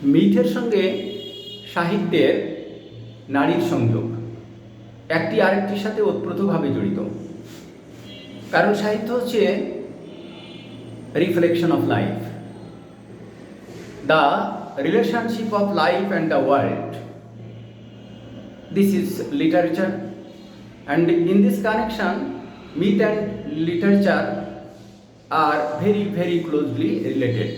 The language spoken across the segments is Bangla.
মিথের সঙ্গে সাহিত্যের নারীর সংযোগ একটি আরেকটির সাথে ওতপ্রোতভাবে জড়িত। কারণ সাহিত্য হচ্ছে reflection of life, the relationship of life and the world. This is literature, and in this connection, myth and literature are very, very closely related.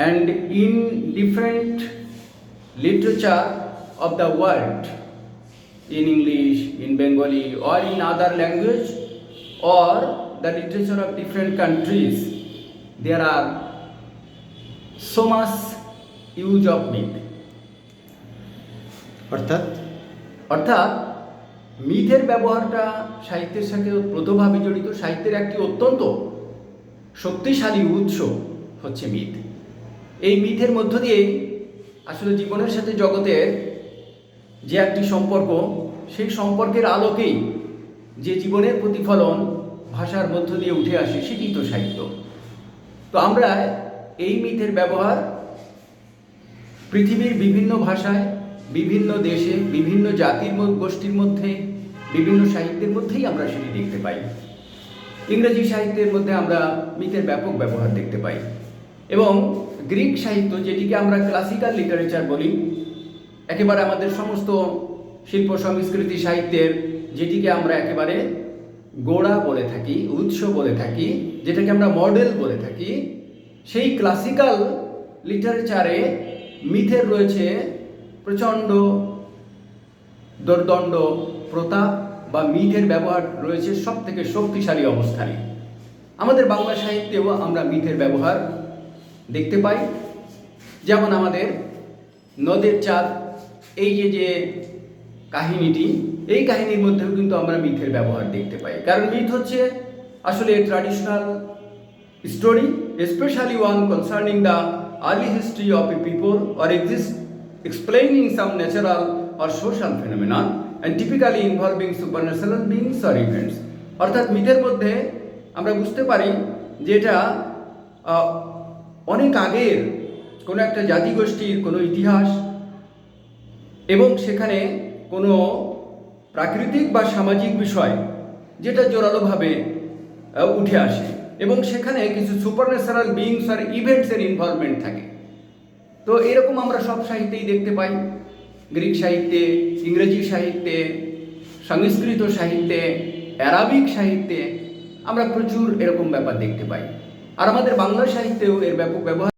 And in different literature of the world, in English, in Bengali, or in other language, or the literature of different countries, there are so much use of myth. অর্থাৎ মিথের ব্যবহারটা সাহিত্যের সাথে ওতপ্রোতভাবে জড়িত। সাহিত্যের একটি অত্যন্ত শক্তিশালী উৎস হচ্ছে মিথ। এই মিথের মধ্য দিয়ে আসলে জীবনের সাথে জগতের যে একটি সম্পর্ক, সেই সম্পর্কের আলোকেই যে জীবনের প্রতিফলন ভাষার মধ্য দিয়ে উঠে আসে, সেটি তো সাহিত্য। তো আমরা এই মিথের ব্যবহার পৃথিবীর বিভিন্ন ভাষায়, বিভিন্ন দেশে, বিভিন্ন জাতির গোষ্ঠীর মধ্যে, বিভিন্ন সাহিত্যের মধ্যেই আমরা সেটি দেখতে পাই। ইংরেজি সাহিত্যের মধ্যে আমরা মিথের ব্যাপক ব্যবহার দেখতে পাই, এবং গ্রিক সাহিত্য, যেটিকে আমরা ক্লাসিক্যাল লিটারেচার বলি, একেবারে আমাদের সমস্ত শিল্প সংস্কৃতি সাহিত্যের যেটিকে আমরা একেবারে গোড়া বলে থাকি, উৎস বলে থাকি, যেটাকে আমরা মডেল বলে থাকি, সেই ক্লাসিক্যাল লিটারেচারে মিথের রয়েছে প্রচণ্ড দোর্দণ্ড প্রতাপ, বা মিথের ব্যবহার রয়েছে সব থেকে শক্তিশালী অবস্থানে। আমাদের বাংলা সাহিত্যেও আমরা মিথের ব্যবহার দেখতে পাই। যেমন আমাদের নদের চাঁদ, এই যে কাহিনীটি, এই কাহিনীর মধ্যেও কিন্তু আমরা মিথের ব্যবহার দেখতে পাই। কারণ মিথ হচ্ছে আসলে traditional story, specially one concerning the early history of A people or explaining some natural or social phenomena and typically involving supernatural beings or events. অর্থাৎ মিথের মধ্যে আমরা বুঝতে পারি যে এটা অনেক আগের কোনো একটা জাতিগোষ্ঠীর কোনো ইতিহাস, এবং সেখানে কোনো প্রাকৃতিক বা সামাজিক বিষয় যেটা জোরালোভাবে উঠে আসে, এবং সেখানে কিছু সুপারন্যাচারাল বিইংস আর ইভেন্টসের ইনভলভমেন্ট থাকে। তো এরকম আমরা সব সাহিত্যেই দেখতে পাই। গ্রিক সাহিত্যে, ইংরেজি সাহিত্যে, সংস্কৃত সাহিত্যে, অ্যারাবিক সাহিত্যে আমরা প্রচুর এরকম ব্যাপার দেখতে পাই। আর আমাদের বাংলা সাহিত্যেও এর ব্যাপক ব্যবহার